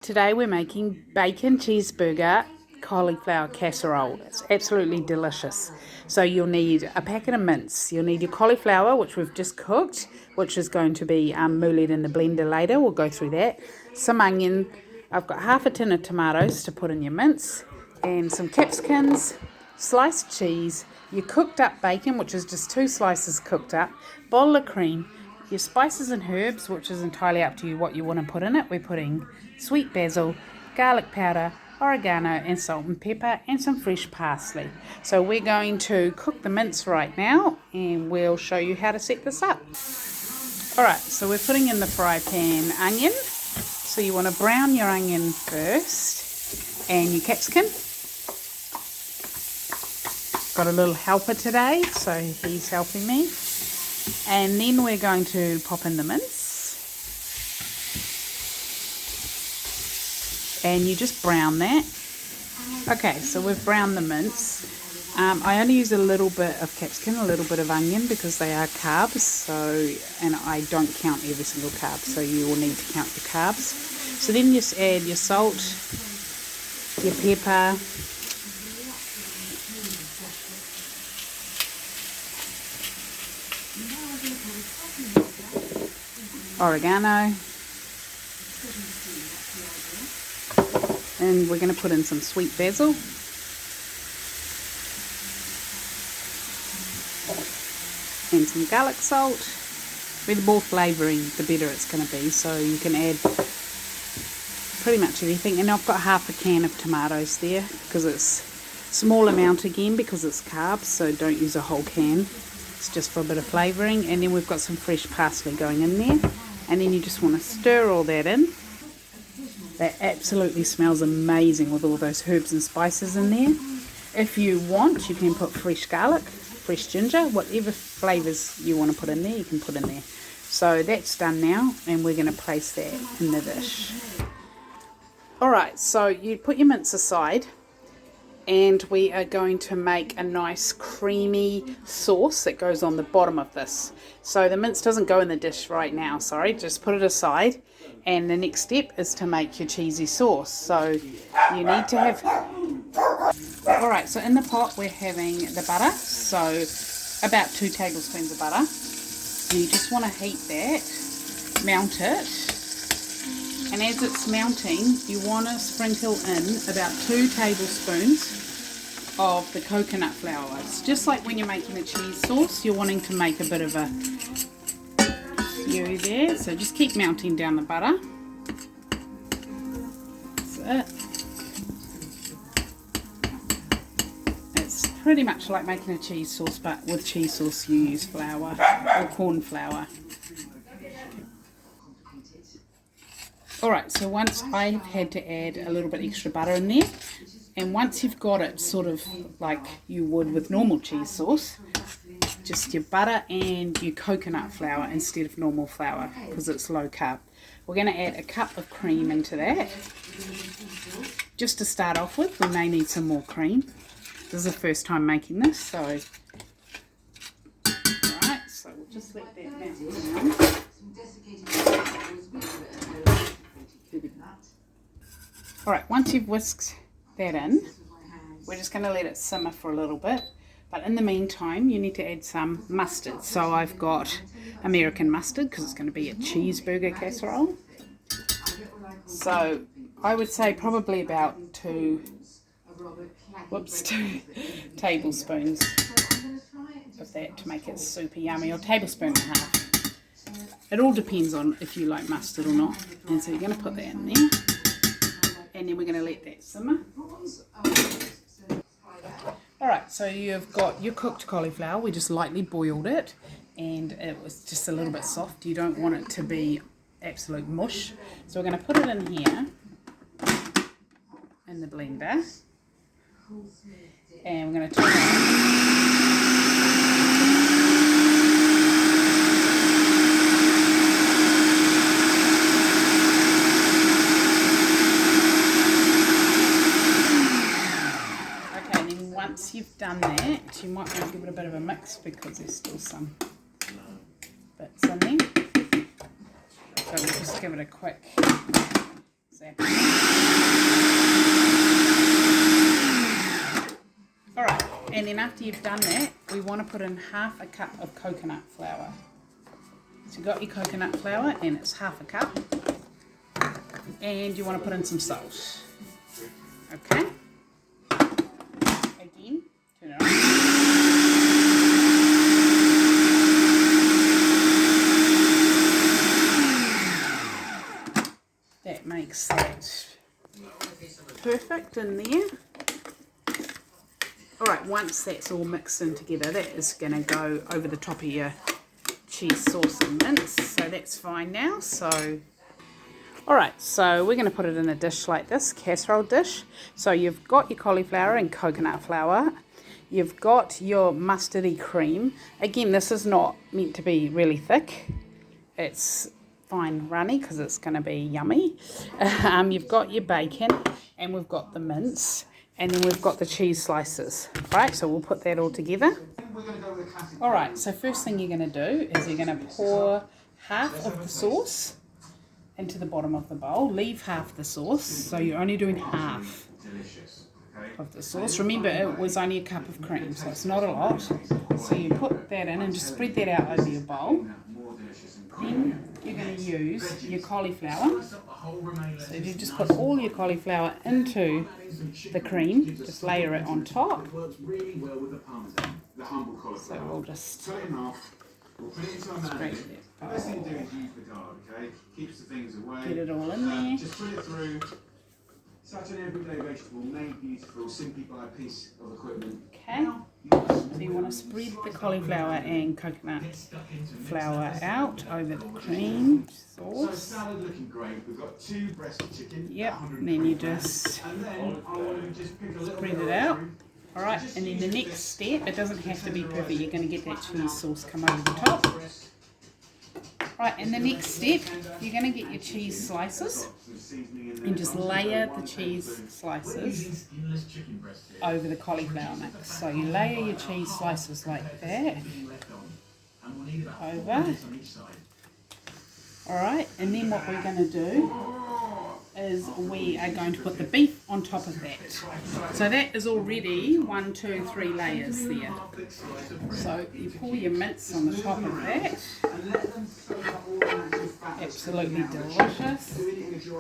Today we're making bacon cheeseburger cauliflower casserole. It's absolutely delicious. So you'll need a packet of mince. You'll need your cauliflower, which we've just cooked, which is going to be mouled in the blender later. We'll go through that. Some onion. I've got half a tin of tomatoes to put in your mince, and some capsicums, sliced cheese, your cooked up bacon, which is just 2 slices cooked up, bottle of cream, your spices and herbs, which is entirely up to you what you want to put in it. We're putting sweet basil, garlic powder, oregano and salt and pepper, and some fresh parsley. So we're going to cook the mince right now, and we'll show you how to set this up. Alright, so we're putting in the fry pan onion. So you want to brown your onion first, and your capsicum. Got a little helper today, so he's helping me. And then we're going to pop in the mince, and you just brown that. Okay, so we've browned the mince. I only use a little bit of capsicum, a little bit of onion, because they are carbs, and I don't count every single carb, so you will need to count your carbs. So then just add your salt, your pepper, oregano, and we're going to put in some sweet basil, and some garlic salt. With more flavouring, the better it's going to be, so you can add pretty much anything. And I've got half a can of tomatoes there, because it's a small amount again, because it's carbs, so don't use a whole can. It's just for a bit of flavouring. And then we've got some fresh parsley going in there. And then you just want to stir all that in. That absolutely smells amazing with all those herbs and spices in there. If you want, you can put fresh garlic, fresh ginger, whatever flavours you want to put in there, you can put in there. So that's done now, and we're going to place that in the dish. Alright, so you put your mince aside, and we are going to make a nice creamy sauce that goes on the bottom of this. So the mince doesn't go in the dish right now, sorry, just put it aside. And the next step is to make your cheesy sauce. So you need to have... Alright, so in the pot we're having the butter, so about 2 tablespoons of butter. You just want to heat that, mount it. And as it's mounting, you want to sprinkle in about 2 tablespoons of the coconut flour. It's just like when you're making a cheese sauce, you're wanting to make a bit of a spew there. So just keep mounting down the butter. That's it. It's pretty much like making a cheese sauce, but with cheese sauce you use flour or corn flour. Alright, so once I've had to add a little bit extra butter in there, and once you've got it sort of like you would with normal cheese sauce, just your butter and your coconut flour instead of normal flour, because it's low carb. We're going to add a cup of cream into that. Just to start off with, we may need some more cream. This is the first time making this, so... Alright, so we'll just let that melt down. Alright, once you've whisked that in, we're just going to let it simmer for a little bit. But in the meantime, you need to add some mustard. So I've got American mustard, because it's going to be a cheeseburger casserole. So I would say probably about 2 tablespoons of that to make it super yummy, or tablespoon and a half. It all depends on if you like mustard or not. And so you're going to put that in there. And then we're going to let that simmer. Alright, so you've got your cooked cauliflower. We just lightly boiled it, and it was just a little bit soft. You don't want it to be absolute mush. So we're going to put it in here, in the blender. And we're going to turn it on. Once you've done that, you might want to give it a bit of a mix, because there's still some bits in there. So we'll just give it a quick Exactly. Alright, and then after you've done that, we want to put in half a cup of coconut flour. So you've got your coconut flour, and it's half a cup. And you want to put in some salt. Okay? Again, turn it on. That makes that perfect in there. Alright, once that's all mixed in together, that is going to go over the top of your cheese sauce and mince, so that's fine now. So, alright, so we're going to put it in a dish like this, casserole dish. So you've got your cauliflower and coconut flour, you've got your mustardy cream. Again, this is not meant to be really thick, it's fine runny because it's going to be yummy. You've got your bacon, and we've got the mince, and then we've got the cheese slices. Right, so we'll put that all together. Alright, so first thing you're going to do is you're going to pour half of the sauce into the bottom of the bowl. Leave half the sauce, so you're only doing half of the sauce. Remember, it was only a cup of cream, so it's not a lot. So you put that in and just spread that out over your bowl. Then you're going to use your cauliflower. So you just put all your cauliflower into the cream, just layer it on top. So we'll just spread it, get it all in there. Such an everyday vegetable, made beautiful simply by a piece of equipment. Okay, so you want to spread the cauliflower and coconut flour out over the cream sauce. So salad looking great. We've got 2 breast of chicken. Yep, and then you just spread it out. Alright, and then the next step, it doesn't have to be perfect, you're going to get that cheese sauce come over the top. Right, and the next step, you're going to get your cheese slices and just layer the cheese slices over the cauliflower mix. So you layer your cheese slices like that over. Alright, and then what we're going to do is we are going to put the beef on top of that. So that is already 1, 2, 3 layers there. So you pour your mince on the top of that. Absolutely delicious.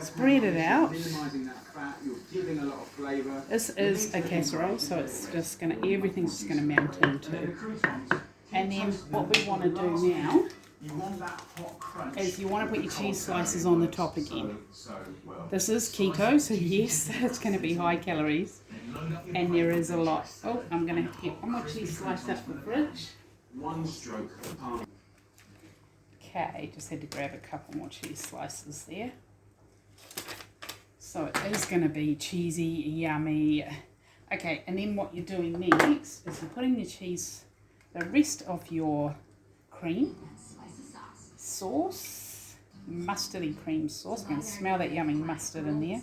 Spread it out. This is a casserole, so it's just going to, everything's just going to mount into. And then what we want to do now is you want to put your cheese slices on the top again. This is keto, so yes, it's going to be high calories, and there is a lot. Oh, I'm going to have to get one more cheese slice out the fridge. Okay, just had to grab a couple more cheese slices there. So it is going to be cheesy, yummy. Okay, and then what you're doing next is you're putting the cheese, the rest of your cream sauce, mustardy cream sauce. You can smell that yummy mustard in there.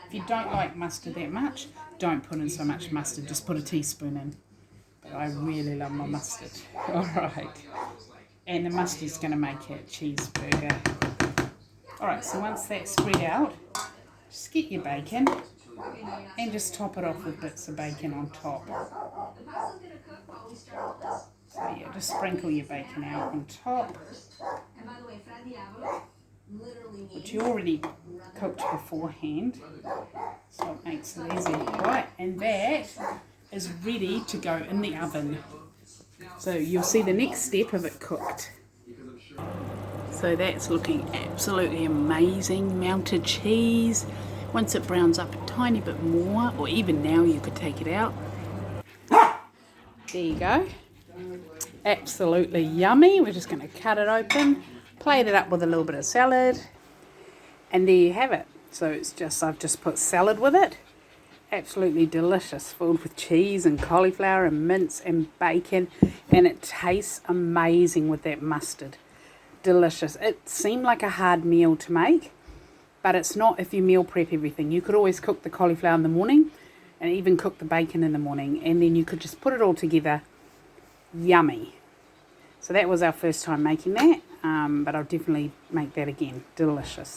If you don't like mustard that much, don't put in so much mustard, just put a teaspoon in. But I really love my mustard. Alright, and the mustard's going to make it cheeseburger. Alright, so once that's spread out, just get your bacon and just top it off with bits of bacon on top. So yeah, just sprinkle your bacon out on top, which you already cooked beforehand, so it makes it easy. Right, and that is ready to go in the oven. So you'll see the next step of it cooked. So that's looking absolutely amazing. Melted cheese. Once it browns up a tiny bit more, or even now, you could take it out. There you go. Absolutely yummy. We're just going to cut it open, plate it up with a little bit of salad, and there you have it. So it's just, I've just put salad with it. Absolutely delicious, filled with cheese and cauliflower and mince and bacon, and it tastes amazing with that mustard. Delicious. It seemed like a hard meal to make, but it's not if you meal prep everything. You could always cook the cauliflower in the morning and even cook the bacon in the morning, and then you could just put it all together. Yummy. So that was our first time making that, but I'll definitely make that again. Delicious.